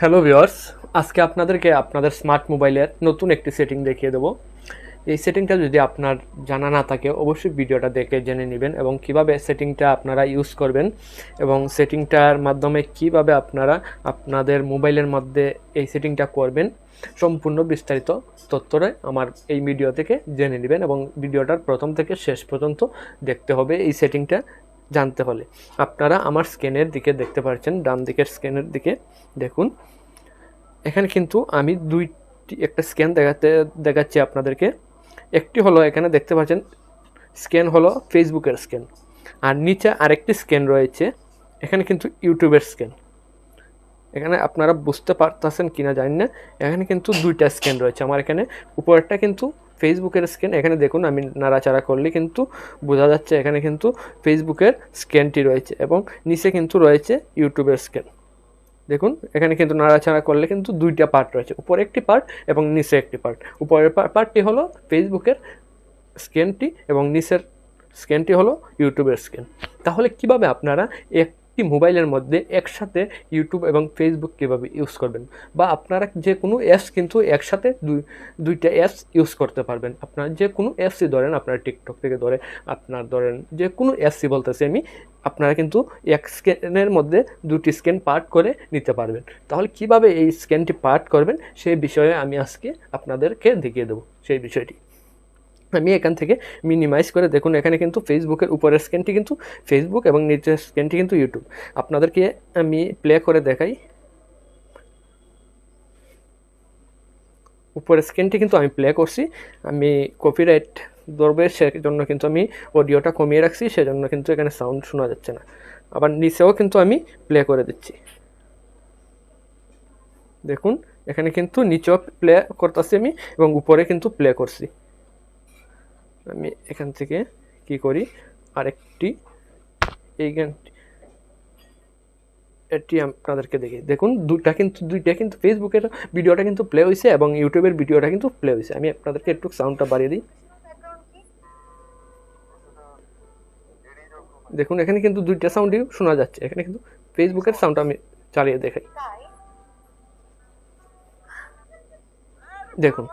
Hello viewers, আজকে আপনাদেরকে আপনাদের স্মার্ট মোবাইলের নতুন একটি সেটিং দেখিয়ে দেবো। এই সেটিংটা যদি আপনার জানা না থাকে অবশ্যই ভিডিওটা দেখে জেনে নেবেন এবং কিভাবে সেটিংটা আপনারা ইউজ করবেন এবং সেটিংটার মাধ্যমে কিভাবে আপনারা আপনাদের মোবাইলের মধ্যে এই সেটিংটা করবেন সম্পূর্ণ বিস্তারিত তথ্যটা আমার এই ভিডিও থেকে জেনে নেবেন এবং ভিডিওটার প্রথম থেকে শেষ পর্যন্ত দেখতে হবে। এই সেটিংটা জানতে হলে আপনারা আমার স্ক্রিনের দিকে দেখতে পাচ্ছেন, ডান দিকের স্ক্রিনের দিকে দেখুন। এখানে কিন্তু আমি একটা স্ক্যান দেখাচ্ছি আপনাদেরকে। একটি হলো এখানে দেখতে পাচ্ছেন স্ক্যান হলো ফেসবুকের স্ক্যান, আর নিচে আরেকটি স্ক্যান রয়েছে এখানে কিন্তু ইউটিউবের স্ক্যান। এখানে আপনারা বুঝতে পারতেছেন কিনা জানি না, এখানে কিন্তু দুইটা স্ক্যান রয়েছে আমার। এখানে উপরেরটা কিন্তু ফেসবুকের স্ক্যান, এখানে দেখুন আমি নাড়াচাড়া করলে কিন্তু বোঝা যাচ্ছে এখানে কিন্তু ফেসবুকের স্ক্যানটি রয়েছে এবং নিচে কিন্তু রয়েছে ইউটিউবের স্ক্যান। দেখুন এখানে কিন্তু নাড়াচাড়া করলে কিন্তু দুইটা পার্ট রয়েছে, উপরে একটি পার্ট এবং নিচে একটি পার্ট। উপরের পার্টটি হলো ফেসবুকের স্ক্যানটি এবং নিচের স্ক্যানটি হলো ইউটিউবের স্ক্যান। তাহলে কিভাবে আপনারা একটি মোবাইলের মধ্যে একসাথে ইউটিউব এবং ফেসবুক কীভাবে ইউজ করবেন, বা আপনারা যে কোনো অ্যাপস কিন্তু একসাথে দুইটা অ্যাপস ইউজ করতে পারবেন। আপনার যে কোনো অ্যাপসই ধরেন, আপনার টিকটক থেকে ধরে আপনার ধরেন যে কোনো অ্যাপসই বলতেছি আমি, আপনারা কিন্তু এক স্ক্যানের মধ্যে দুটি স্ক্যান পার্ট করে নিতে পারবেন। তাহলে কিভাবে এই স্ক্যানটি পার্ট করবেন সেই বিষয়ে আমি আজকে আপনাদেরকে দেখিয়ে দেবো। সেই বিষয়টি আমি এখান থেকে মিনিমাইজ করে দেখুন, এখানে কিন্তু ফেসবুকের উপরের স্ক্যানটি কিন্তু ফেসবুক এবং নিচের স্ক্যানটি কিন্তু ইউটিউব। আপনাদেরকে আমি প্লে করে দেখাই। উপরের স্ক্যানটি কিন্তু আমি প্লে করছি, আমি কপিরাইট ধরবে সেজন্য কিন্তু আমি অডিওটা কমিয়ে রাখছি, সেজন্য কিন্তু এখানে সাউন্ড শোনা যাচ্ছে না। আবার নিচেও কিন্তু আমি প্লে করে দিচ্ছি। দেখুন এখানে কিন্তু নিচেও প্লে করতেছি আমি এবং উপরে কিন্তু প্লে করছি। আমি এখান থেকে কি করি, আরেকটি এই এটি আপনাদেরকে দেখি। দেখুন দুইটা কিন্তু ফেসবুকের ভিডিওটা কিন্তু প্লে হয়েছে এবং ইউটিউবের ভিডিওটা কিন্তু প্লে হয়েছে। আমি আপনাদেরকে একটু সাউন্ডটা বাড়িয়ে দিই। দেখুন এখানে কিন্তু দুইটা সাউন্ডই শোনা যাচ্ছে। এখানে কিন্তু ফেসবুকের সাউন্ডটা আমি চালিয়ে দেখাই। দেখুন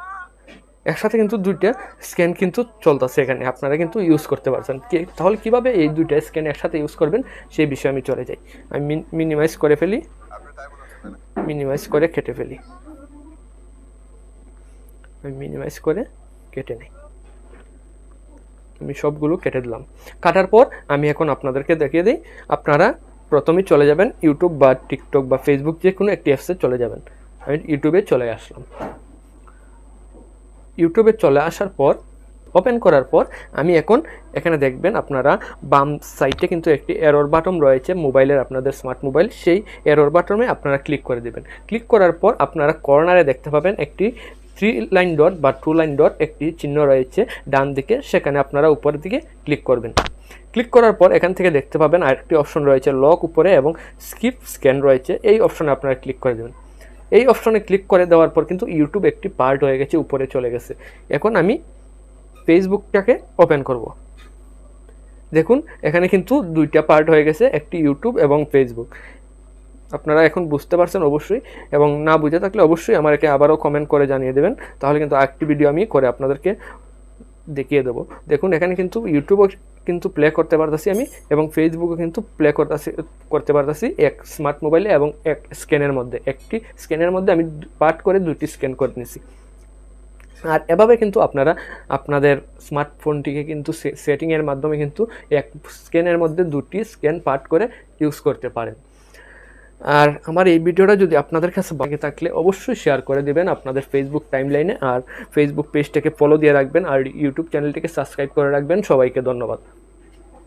একসাথে কিন্তু দুইটা স্ক্যান কিন্তু চলতেছে, এখানে আপনারা কিন্তু ইউজ করতে পারছেন। তাহলে কিভাবে এই দুইটা স্ক্যান একসাথে ইউজ করবেন সেই বিষয়ে আমি চলে যাই। আমি মিনিমাইজ করে ফেলি, মিনিমাইজ করে কেটে ফেলি। আমি মিনিমাইজ করে কেটে নিই। আমি সবগুলো কেটে দিলাম। কাটার পর আমি এখন আপনাদেরকে দেখিয়ে দিই। আপনারা প্রথমেই চলে যাবেন ইউটিউব বা টিকটক বা ফেসবুক, যে কোনো একটি অ্যাপসে চলে যাবেন। আমি ইউটিউবে চলে আসলাম। ইউটিউবে চলে আসার পর ওপেন করার পর আমি এখন এখানে দেখবেন আপনারা বাম সাইডে কিন্তু একটি এরর বাটন রয়েছে মোবাইলের, আপনাদের স্মার্ট মোবাইল, সেই এরর বাটনে আপনারা ক্লিক করে দেবেন। ক্লিক করার পর আপনারা কর্নারে দেখতে পাবেন একটি 3 লাইন ডট বা 2 লাইন ডট একটি চিহ্ন রয়েছে ডান দিকে, সেখানে আপনারা উপরের দিকে ক্লিক করবেন। ক্লিক করার পর এখান থেকে দেখতে পাবেন আরেকটি অপশন রয়েছে লক উপরে এবং স্কিপ স্ক্যান রয়েছে, এই অপশনে আপনারা ক্লিক করে দেবেন। এই অপশনে ক্লিক করে দেওয়ার পর কিন্তু ইউটিউব একটি পার্ট হয়ে গেছে, উপরে চলে গেছে। এখন আমি ফেসবুকটাকে ওপেন করব। দেখুন এখানে কিন্তু দুইটা পার্ট হয়ে গেছে, একটি ইউটিউব এবং ফেসবুক। আপনারা এখন বুঝতে পারছেন অবশ্যই, এবং না বুঝে থাকলে অবশ্যই আমাকে আবারও কমেন্ট করে জানিয়ে দেবেন, তাহলে কিন্তু আরেকটি ভিডিও আমি করে আপনাদেরকে দেখিয়ে দেবো। দেখুন এখানে কিন্তু ইউটিউবও কিন্তু প্লে করতে পারতেছি আমি এবং ফেসবুকও কিন্তু প্লে করতে পারতেছি এক স্মার্ট মোবাইলে এবং এক স্ক্যানের মধ্যে। একটি স্ক্যানের মধ্যে আমি পার্ট করে দুটি স্ক্যান করে নিয়েছি। আর এভাবে কিন্তু আপনারা আপনাদের স্মার্টফোনটিকে কিন্তু সেটিংয়ের মাধ্যমে কিন্তু এক স্ক্যানের মধ্যে দুটি স্ক্যান পার্ট করে ইউজ করতে পারেন। আর আমার এই ভিডিওটা যদি আপনাদের কাছে ভালো থাকলে অবশ্যই শেয়ার করে দেবেন আপনাদের ফেসবুক টাইমলাইনে, আর ফেসবুক পেজটাকে ফলো দিয়ে রাখবেন, আর ইউটিউব চ্যানেলটিকে সাবস্ক্রাইব করে রাখবেন। সবাইকে ধন্যবাদ।